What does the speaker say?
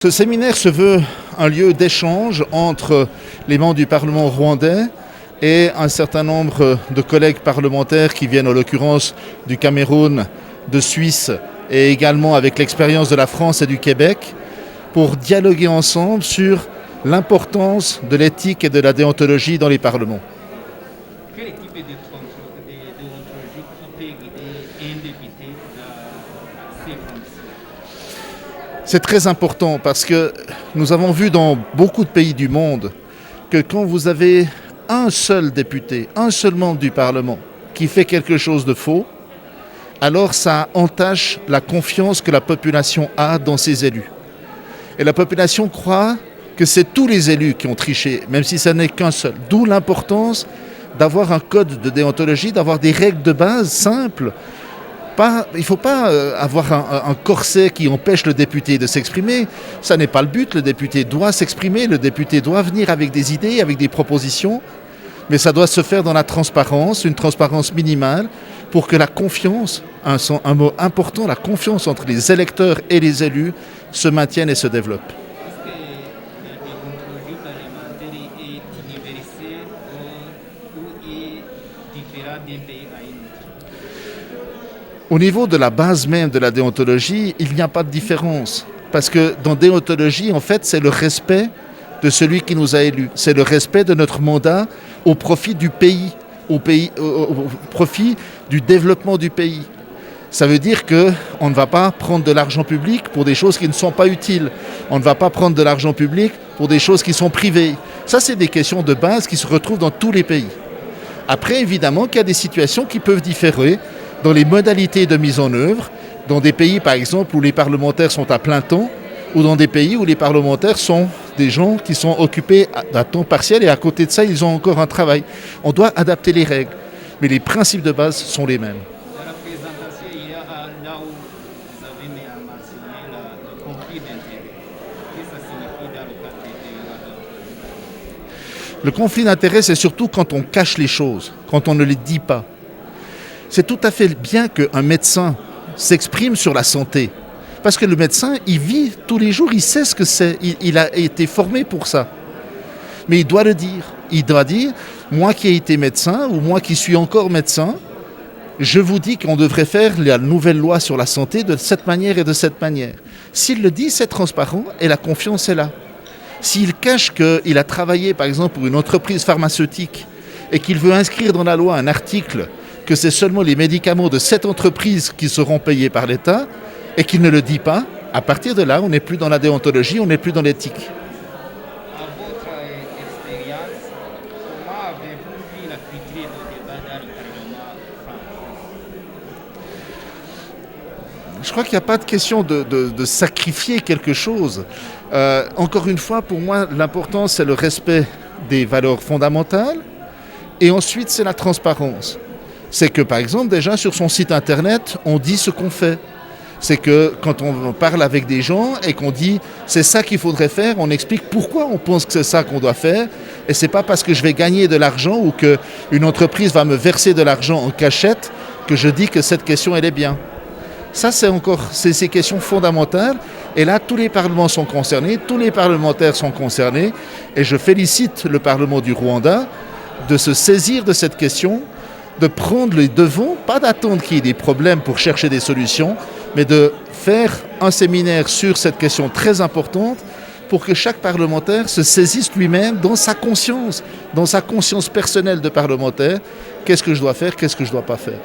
Ce séminaire se veut un lieu d'échange entre les membres du Parlement rwandais et un certain nombre de collègues parlementaires qui viennent en l'occurrence du Cameroun, de Suisse et également avec l'expérience de la France et du Québec pour dialoguer ensemble sur l'importance de l'éthique et de la déontologie dans les parlements. Quel type de déontologie qui peut guider un député dans ses fonctions? C'est très important parce que nous avons vu dans beaucoup de pays du monde que quand vous avez un seul député, un seul membre du Parlement qui fait quelque chose de faux, alors ça entache la confiance que la population a dans ses élus. Et la population croit que c'est tous les élus qui ont triché, même si ce n'est qu'un seul. D'où l'importance d'avoir un code de déontologie, d'avoir des règles de base simples. Il ne faut pas avoir un corset qui empêche le député de s'exprimer. Ça n'est pas le but. Le député doit s'exprimer, le député doit venir avec des idées, avec des propositions. Mais ça doit se faire dans la transparence, une transparence minimale, pour que la confiance, un mot important, la confiance entre les électeurs et les élus se maintienne et se développe. Est-ce que la déontologie parlementaire est universelle ou est différente d'un pays à un autre? Au niveau de la base même de la déontologie, il n'y a pas de différence. Parce que dans déontologie, en fait, c'est le respect de celui qui nous a élus. C'est le respect de notre mandat au profit du pays, au profit du développement du pays. Ça veut dire qu'on ne va pas prendre de l'argent public pour des choses qui ne sont pas utiles. On ne va pas prendre de l'argent public pour des choses qui sont privées. Ça, c'est des questions de base qui se retrouvent dans tous les pays. Après, évidemment, qu'il y a des situations qui peuvent différer dans les modalités de mise en œuvre, dans des pays, par exemple, où les parlementaires sont à plein temps, ou dans des pays où les parlementaires sont des gens qui sont occupés à temps partiel et à côté de ça, ils ont encore un travail. On doit adapter les règles, mais les principes de base sont les mêmes. Dans la présentation, il y a là où vous avez mentionné le conflit d'intérêts. Qu'est-ce que ça signifie dans le cadre de la déontologie? Le conflit d'intérêts, c'est surtout quand on cache les choses, quand on ne les dit pas. C'est tout à fait bien qu'un médecin s'exprime sur la santé. Parce que le médecin, il vit tous les jours, il sait ce que c'est, il a été formé pour ça. Mais il doit le dire. Il doit dire, moi qui ai été médecin, ou moi qui suis encore médecin, je vous dis qu'on devrait faire la nouvelle loi sur la santé de cette manière et de cette manière. S'il le dit, c'est transparent et la confiance est là. S'il cache qu'il a travaillé, par exemple, pour une entreprise pharmaceutique et qu'il veut inscrire dans la loi un article que c'est seulement les médicaments de cette entreprise qui seront payés par l'État et qu'il ne le dit pas, à partir de là, on n'est plus dans la déontologie, on n'est plus dans l'éthique. À votre expérience, comment avez-vous vu la culture de débat dans le Parlement français? Je crois qu'il n'y a pas de question de sacrifier quelque chose. Encore une fois, pour moi, l'important, c'est le respect des valeurs fondamentales et ensuite, c'est la transparence. C'est que, par exemple, déjà sur son site internet, on dit ce qu'on fait. C'est que quand on parle avec des gens et qu'on dit c'est ça qu'il faudrait faire, on explique pourquoi on pense que c'est ça qu'on doit faire. Et c'est pas parce que je vais gagner de l'argent ou qu'une entreprise va me verser de l'argent en cachette que je dis que cette question, elle est bien. Ça, c'est ces questions fondamentales. Et là, tous les parlements sont concernés, tous les parlementaires sont concernés. Et je félicite le Parlement du Rwanda de se saisir de cette question, de prendre les devants, pas d'attendre qu'il y ait des problèmes pour chercher des solutions, mais de faire un séminaire sur cette question très importante pour que chaque parlementaire se saisisse lui-même dans sa conscience personnelle de parlementaire. Qu'est-ce que je dois faire, qu'est-ce que je ne dois pas faire.